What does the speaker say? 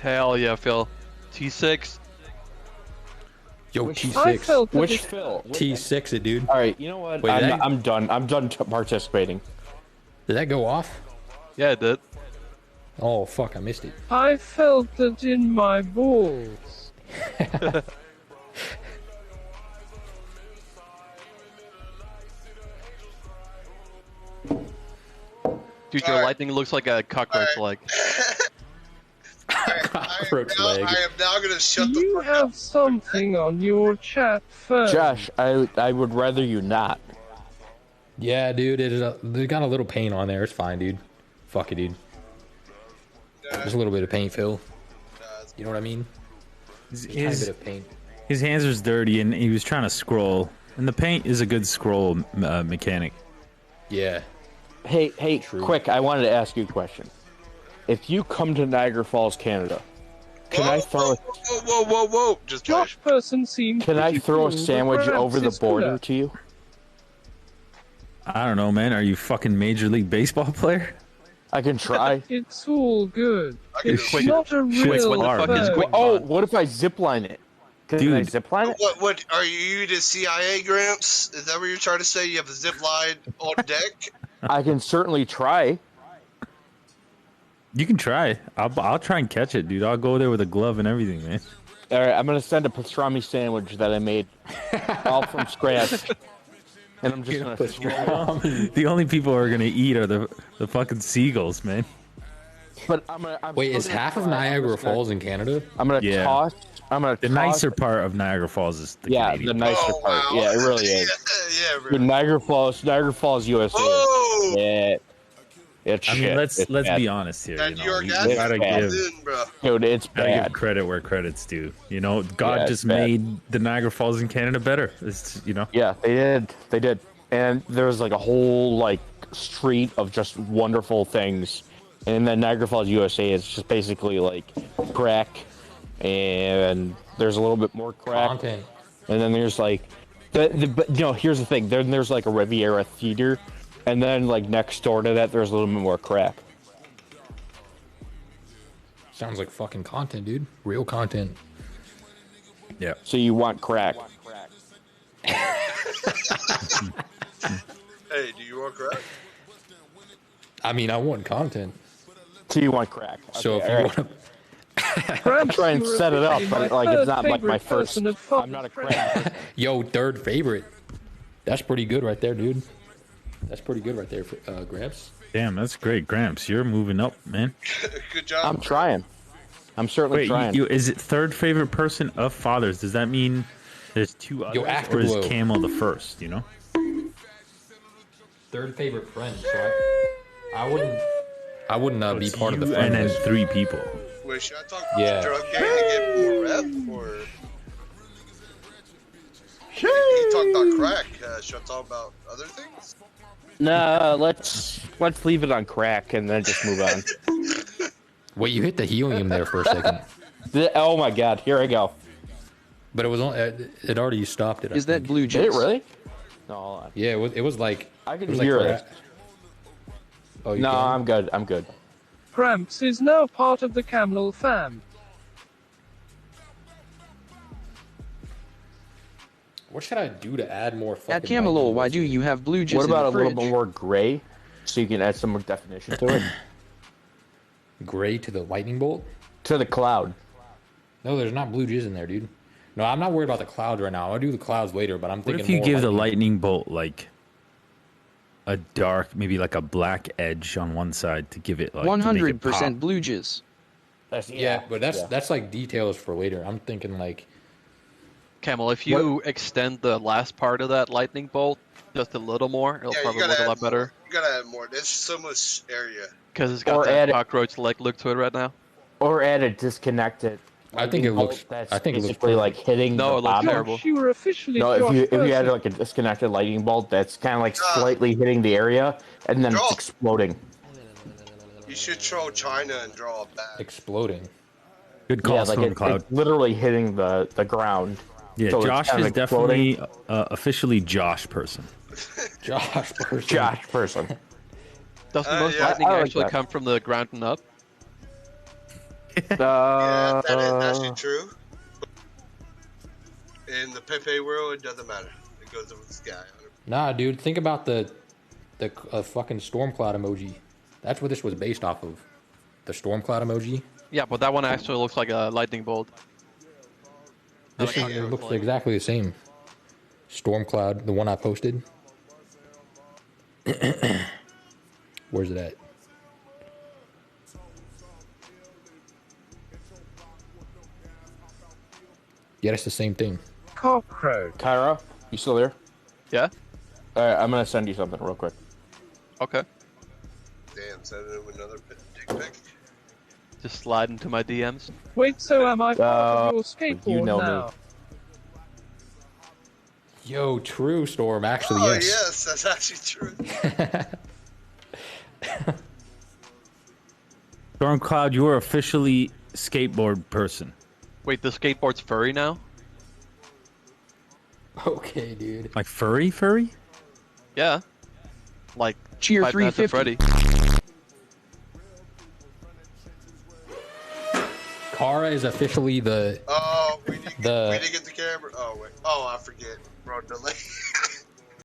Hell yeah, Phil. T6. Yo, I felt T6. that Which it- Phil? T6 it, dude. All right, you know what? Wait, did I'm done. I'm done participating. Did that go off? Yeah, it did. Oh, fuck, I missed it. I felt that in my balls. Dude, your Alright. lightning looks like a cockroach leg. Cockroach leg. I am now gonna Do shut the you fuck have up. something on your chat phone? Josh, I would rather you not. Yeah, dude, they got a little paint on there. It's fine, dude. Fuck it, dude. Just a little bit of paint, Phil. You know what I mean? Just a tiny bit of paint. His hands was dirty and he was trying to scroll. And the paint is a good scroll mechanic. Yeah. Hey, quick! I wanted to ask you a question. If you come to Niagara Falls, Canada, can I throw Whoa! Just Josh person seems can I pretty throw a cool, but sandwich perhaps over the it's border cooler. to you? I don't know, man. Are you fucking Major League Baseball player? I can try. It's all good. I can It's quick- not a quick, real what the fuck is bird. quick? Oh, what if I zipline it? Can I Dude. zipline it? What are you the CIA, Gramps? Is that what you're trying to say? You have a zip line on deck? I can certainly try. You can try. I'll try and catch it, dude. I'll go there with a glove and everything, man. All right, I'm gonna send a pastrami sandwich that I made all from scratch, and I'm just gonna throw it. The only people who are gonna eat are the fucking seagulls, man. But I'm Wait, still is gonna half of try. Niagara Falls in Canada? I'm gonna Yeah. toss. I'm gonna The toss. nicer part of Niagara Falls is the Yeah, Canadian. the nicer Oh, part. wow. Yeah, it really is. Yeah, Dude, really. Niagara Falls, USA. Whoa! Yeah, it's I shit. mean, let's bad. be honest here. That You New know, York you accent gotta bad. give, in, bro. Dude, it's gotta give bad. credit where credit's due. You know, God Yeah, just it's bad. made the Niagara Falls in Canada better. It's Yeah, they did. They did. And there's like a whole like street of just wonderful things. And then Niagara Falls, USA is just basically like crack, and there's a little bit more crack. Content. And then there's like, but here's the thing. Then there's like a Riviera Theater, and then like next door to that, there's a little bit more crack. Sounds like fucking content, dude. Real content. yeah. So you want crack? Hey, do you want crack? I mean, I want content. So you want crack? So Okay, if you all right. want to... Perhaps Try and you were set it up, officially but my like it's third not like my favorite first. person of I'm not a crack. Yo, third favorite. That's pretty good right there, dude. That's pretty good right there, Gramps. Damn, that's great, Gramps. You're moving up, man. Good job. I'm trying. I'm certainly Wait, trying. is it third favorite person of fathers? Does that mean there's two others, or Afterglow. is Camel the first? You know. Third favorite friend. So I wouldn't be It's part of the you friend and then list. 3 people. Wait, should I talk about Yeah. the drug game to get more rep, or he talked about crack? Should I talk about other things? Nah, let's leave it on crack and then just move on. Wait, you hit the helium there for a second, Oh my god, here I go. but it was on. It already stopped it. I Is that think. blue Did it juice? really? No, hold on. Yeah, it was like. I can it was like hear for- it. Oh, you No, can? I'm good. I'm good. Gramps is now part of the Camel fam. What should I do to add more? At fucking Camelot, lightning why bolts? do you have blue juice What about a in the little fridge? bit more gray, so you can add some more definition to it? Gray to the lightning bolt? To the cloud. No, there's not blue jizz in there, dude. No, I'm not worried about the clouds right now. I'll do the clouds later, but I'm What thinking. if you more give the lightning bolt like a dark, maybe like a black edge on one side to give it like 100% 100% blue jizz. That's, Yeah, but that's like details for later. I'm thinking like. Camel, if you extend the last part of that lightning bolt just a little more, it'll Yeah, you probably gotta look a add lot more. better. You gotta add more. There's so much area. Because it's got Or that add it- cockroach leg look to it right now. Or add a disconnected. I think it lightning looks- bolt That's I think it looks basically like hitting No, the it looks bottom. terrible. Josh, you were officially No, Josh if you add person. like a disconnected lightning bolt, that's kind of like slightly hitting the area, and then Draw. it's exploding. You should troll China and draw a bat. Exploding. Good call, Yeah, like Stormcloud. it's literally hitting the ground. Yeah, So it's Josh kind of is exploding. definitely officially Josh person. Josh person. Josh person. Doesn't most yeah. lightning I like actually that. come from the ground and up? Yeah, that is actually true. In the Pepe world, it doesn't matter. It goes over the sky. Nah, dude, think about the fucking storm cloud emoji. That's what this was based off of. The storm cloud emoji. Yeah, but that one actually looks like a lightning bolt. This Not is, a it looks fling. exactly the same. Storm cloud, the one I posted. Where's it at? Yeah, that's the same thing. Cockroach. Kyra, you still there? Yeah? All right, I'm gonna send you something real quick. Okay. Damn, send him another dick pic. Just slide into my DMs. Wait, so am I part of your skateboard you know me. now? Yo, true Storm. Actually, Oh, yes. yes, that's actually true. Stormcloud, you are officially skateboard person. Wait, the skateboard's furry now? Okay, dude. Like furry? Yeah. Like Cheer Five Nights at 350. Freddy. Kara is officially the Oh, we didn't The- get the camera. Oh, wait. Oh, I forget. Bro, delay.